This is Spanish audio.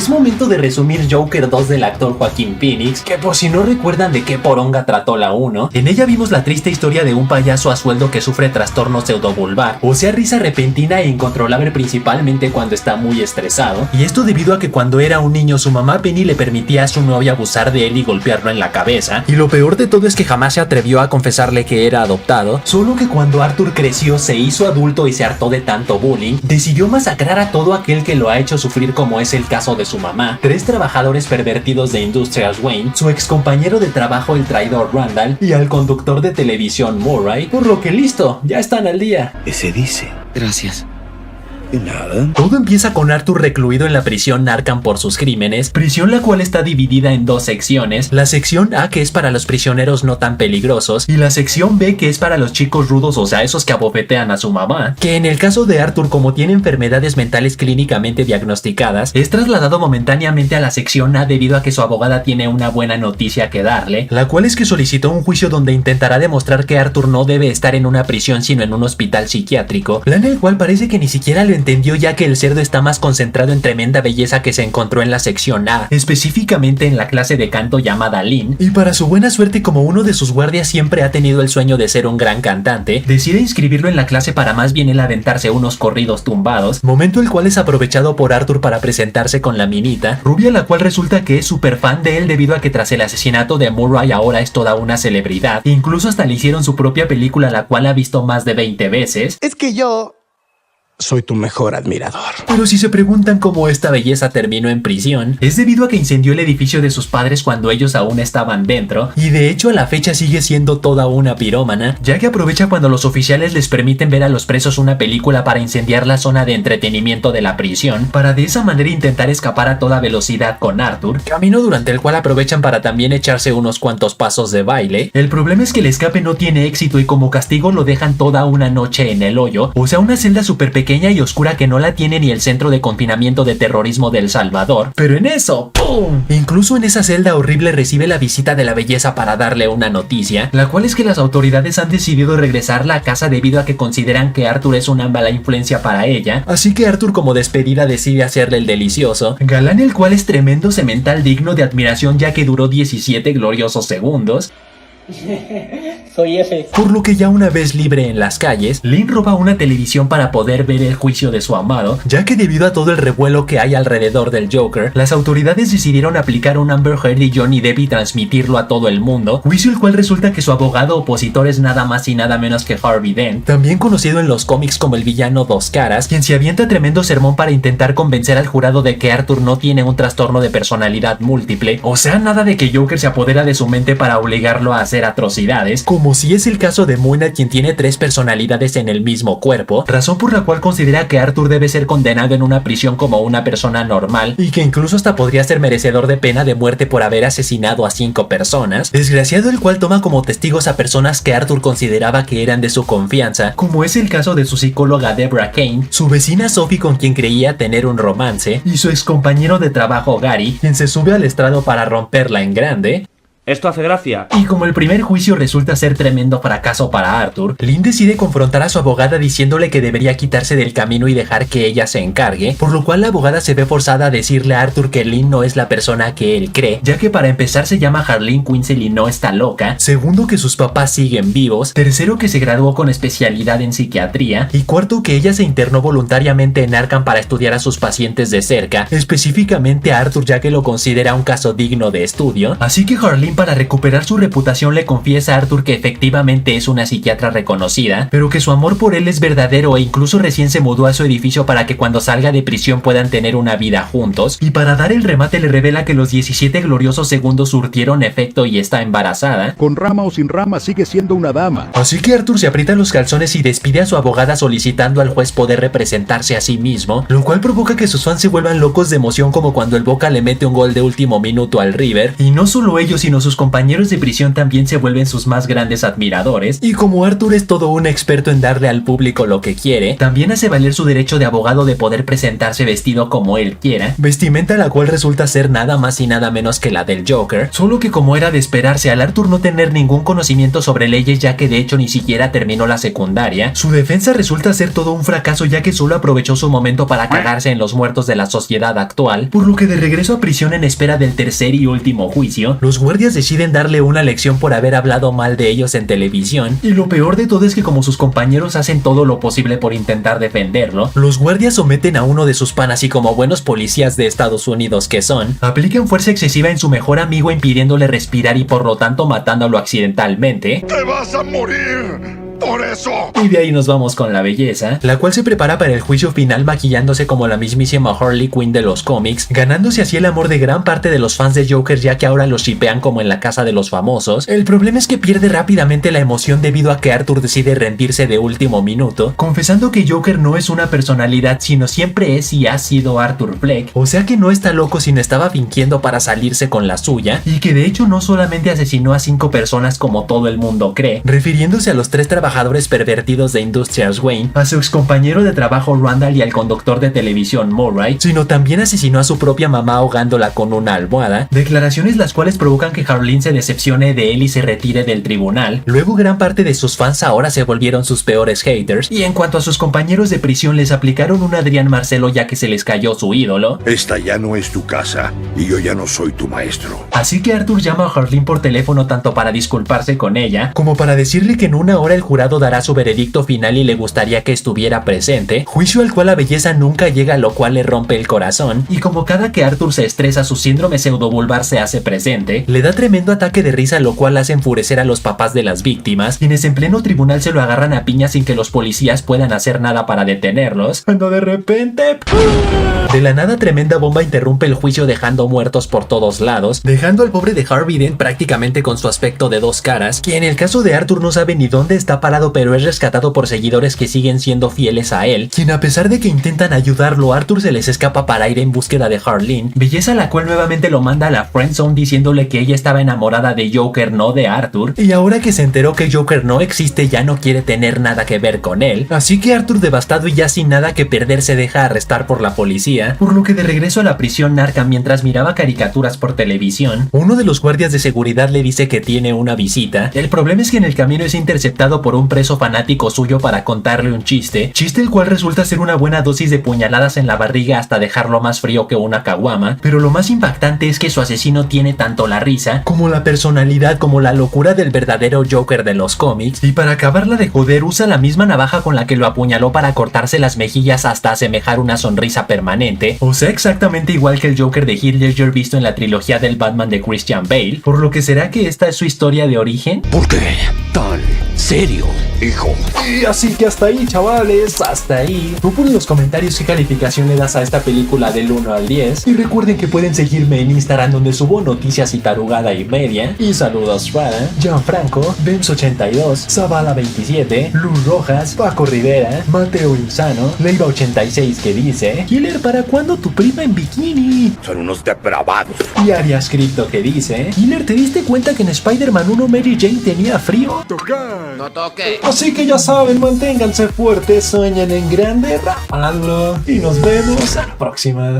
Es momento de resumir Joker 2 del actor Joaquín Phoenix, que por si no recuerdan de qué poronga trató la 1, en ella vimos la triste historia de un payaso a sueldo que sufre trastorno pseudovulvar, o sea risa repentina e incontrolable principalmente cuando está muy estresado, y esto debido a que cuando era un niño su mamá Penny le permitía a su novia abusar de él y golpearlo en la cabeza, y lo peor de todo es que jamás se atrevió a confesarle que era adoptado, solo que cuando Arthur creció, se hizo adulto y se hartó de tanto bullying, decidió masacrar a todo aquel que lo ha hecho sufrir, como es el caso de su mamá, 3 trabajadores pervertidos de Industrias Wayne, su ex compañero de trabajo el traidor Randall y al conductor de televisión Murray, por lo que listo, ya están al día. Ese dice. Gracias. De nada. Todo empieza con Arthur recluido en la prisión Arkham por sus crímenes, prisión la cual está dividida en 2 secciones, la sección A, que es para los prisioneros no tan peligrosos, y la sección B, que es para los chicos rudos, o sea esos que abofetean a su mamá, que en el caso de Arthur, como tiene enfermedades mentales clínicamente diagnosticadas, es trasladado momentáneamente a la sección A debido a que su abogada tiene una buena noticia que darle, la cual es que solicitó un juicio donde intentará demostrar que Arthur no debe estar en una prisión sino en un hospital psiquiátrico, plan el cual parece que ni siquiera lo entendió, ya que el cerdo está más concentrado en tremenda belleza que se encontró en la sección A, específicamente en la clase de canto llamada Lynn, y para su buena suerte, como uno de sus guardias siempre ha tenido el sueño de ser un gran cantante, decide inscribirlo en la clase para más bien él aventarse unos corridos tumbados, momento el cual es aprovechado por Arthur para presentarse con la minita, rubia, la cual resulta que es súper fan de él debido a que tras el asesinato de Murray ahora es toda una celebridad, incluso hasta le hicieron su propia película, la cual ha visto más de 20 veces. Es que yo soy tu mejor admirador. Pero si se preguntan cómo esta belleza terminó en prisión, es debido a que incendió el edificio de sus padres cuando ellos aún estaban dentro, y de hecho a la fecha sigue siendo toda una pirómana, ya que aprovecha cuando los oficiales les permiten ver a los presos una película para incendiar la zona de entretenimiento de la prisión, para de esa manera intentar escapar a toda velocidad con Arthur, camino durante el cual aprovechan para también echarse unos cuantos pasos de baile. El problema es que el escape no tiene éxito y como castigo lo dejan toda una noche en el hoyo, o sea una celda súper pequeña y oscura que no la tiene ni el Centro de Confinamiento de Terrorismo de El Salvador. Pero en eso, ¡pum! Incluso en esa celda horrible recibe la visita de la belleza para darle una noticia, la cual es que las autoridades han decidido regresarla a casa debido a que consideran que Arthur es una mala influencia para ella, así que Arthur como despedida decide hacerle el delicioso, galán el cual es tremendo semental digno de admiración ya que duró 17 gloriosos segundos. Soy ese. Por lo que ya una vez libre en las calles, Lynn roba una televisión para poder ver el juicio de su amado, ya que debido a todo el revuelo que hay alrededor del Joker, las autoridades decidieron aplicar un Amber Heard y Johnny Depp y transmitirlo a todo el mundo, juicio el cual resulta que su abogado opositor es nada más y nada menos que Harvey Dent, también conocido en los cómics como el villano Dos Caras, quien se avienta tremendo sermón para intentar convencer al jurado de que Arthur no tiene un trastorno de personalidad múltiple, o sea nada de que Joker se apodera de su mente para obligarlo a hacer atrocidades, como si es el caso de Moon Knight, quien tiene 3 personalidades en el mismo cuerpo, razón por la cual considera que Arthur debe ser condenado en una prisión como una persona normal y que incluso hasta podría ser merecedor de pena de muerte por haber asesinado a 5 personas, desgraciado el cual toma como testigos a personas que Arthur consideraba que eran de su confianza, como es el caso de su psicóloga Deborah Kane, su vecina Sophie con quien creía tener un romance, y su ex compañero de trabajo Gary, quien se sube al estrado para romperla en grande. Esto hace gracia. Y como el primer juicio resulta ser tremendo fracaso para Arthur, Lynn decide confrontar a su abogada diciéndole que debería quitarse del camino y dejar que ella se encargue, por lo cual la abogada se ve forzada a decirle a Arthur que Lynn no es la persona que él cree, ya que para empezar se llama Harleen Quinzel y no está loca, segundo que sus papás siguen vivos, tercero que se graduó con especialidad en psiquiatría, y cuarto que ella se internó voluntariamente en Arkham para estudiar a sus pacientes de cerca, específicamente a Arthur, ya que lo considera un caso digno de estudio, así que Harleen, para recuperar su reputación, le confiesa a Arthur que efectivamente es una psiquiatra reconocida, pero que su amor por él es verdadero e incluso recién se mudó a su edificio para que cuando salga de prisión puedan tener una vida juntos, y para dar el remate le revela que los 17 gloriosos segundos surtieron efecto y está embarazada. Con rama o sin rama sigue siendo una dama. Así que Arthur se aprieta los calzones y despide a su abogada solicitando al juez poder representarse a sí mismo, lo cual provoca que sus fans se vuelvan locos de emoción como cuando el Boca le mete un gol de último minuto al River, y no solo ellos sino cuando sus compañeros de prisión también se vuelven sus más grandes admiradores, y como Arthur es todo un experto en darle al público lo que quiere, también hace valer su derecho de abogado de poder presentarse vestido como él quiera, vestimenta la cual resulta ser nada más y nada menos que la del Joker, solo que como era de esperarse al Arthur no tener ningún conocimiento sobre leyes ya que de hecho ni siquiera terminó la secundaria, su defensa resulta ser todo un fracaso ya que solo aprovechó su momento para cagarse en los muertos de la sociedad actual, por lo que de regreso a prisión en espera del tercer y último juicio, los guardias deciden darle una lección por haber hablado mal de ellos en televisión, y lo peor de todo es que como sus compañeros hacen todo lo posible por intentar defenderlo, los guardias someten a uno de sus panas y como buenos policías de Estados Unidos que son, aplican fuerza excesiva en su mejor amigo impidiéndole respirar y por lo tanto matándolo accidentalmente. ¡Te vas a morir! ¡Por eso! Y de ahí nos vamos con la belleza, la cual se prepara para el juicio final maquillándose como la mismísima Harley Quinn de los cómics, ganándose así el amor de gran parte de los fans de Joker ya que ahora los shippean como en la casa de los famosos. El problema es que pierde rápidamente la emoción debido a que Arthur decide rendirse de último minuto, confesando que Joker no es una personalidad sino siempre es y ha sido Arthur Fleck, o sea que no está loco sino estaba fingiendo para salirse con la suya, y que de hecho no solamente asesinó a 5 personas como todo el mundo cree, refiriéndose a los 3 trabajadores pervertidos de Industrial Wayne, a su excompañero de trabajo Randall y al conductor de televisión Murray, sino también asesinó a su propia mamá ahogándola con una almohada, declaraciones las cuales provocan que Harleen se decepcione de él y se retire del tribunal. Luego gran parte de sus fans ahora se volvieron sus peores haters, y en cuanto a sus compañeros de prisión les aplicaron un Adrián Marcelo ya que se les cayó su ídolo. Esta ya no es tu casa y yo ya no soy tu maestro. Así que Arthur llama a Harleen por teléfono tanto para disculparse con ella, como para decirle que en una hora el jurado dará su veredicto final y le gustaría que estuviera presente, juicio al cual la belleza nunca llega, lo cual le rompe el corazón, y como cada que Arthur se estresa su síndrome pseudovulvar se hace presente, le da tremendo ataque de risa lo cual hace enfurecer a los papás de las víctimas, quienes en pleno tribunal se lo agarran a piña sin que los policías puedan hacer nada para detenerlos, cuando de repente de la nada tremenda bomba interrumpe el juicio dejando muertos por todos lados, dejando al pobre de Harvey Dent prácticamente con su aspecto de 2 caras, que en el caso de Arthur no sabe ni dónde está parado pero es rescatado por seguidores que siguen siendo fieles a él, quien a pesar de que intentan ayudarlo, Arthur se les escapa para ir en búsqueda de Harleen, belleza la cual nuevamente lo manda a la friendzone diciéndole que ella estaba enamorada de Joker, no de Arthur, y ahora que se enteró que Joker no existe ya no quiere tener nada que ver con él, así que Arthur devastado y ya sin nada que perder se deja arrestar por la policía, por lo que de regreso a la prisión Arkham mientras miraba caricaturas por televisión, uno de los guardias de seguridad le dice que tiene una visita. El problema es que en el camino es interceptado por un preso fanático suyo para contarle un chiste el cual resulta ser una buena dosis de puñaladas en la barriga hasta dejarlo más frío que una caguama, pero lo más impactante es que su asesino tiene tanto la risa, como la personalidad, como la locura del verdadero Joker de los cómics, y para acabarla de joder usa la misma navaja con la que lo apuñaló para cortarse las mejillas hasta asemejar una sonrisa permanente, o sea exactamente igual que el Joker de Heath Ledger visto en la trilogía del Batman de Christian Bale, por lo que será que esta es su historia de origen. ¿Por qué tan serio, hijo? Y así que hasta ahí, chavales, hasta ahí. Tú pon en los comentarios qué calificación le das a esta película del 1 al 10. Y recuerden que pueden seguirme en Instagram donde subo noticias y tarugada y media. Y saludos para Gianfranco, Bems82, Zavala27, Luz Rojas, Paco Rivera, Mateo Insano, Leiva86 que dice: Killer, ¿para cuándo tu prima en bikini? Son unos depravados. Y Arias Crypto que dice: Killer, ¿te diste cuenta que en Spider-Man 1 Mary Jane tenía frío? No toque. Así que ya saben, manténganse fuertes, sueñen en grande, rápalo y nos vemos a la próxima.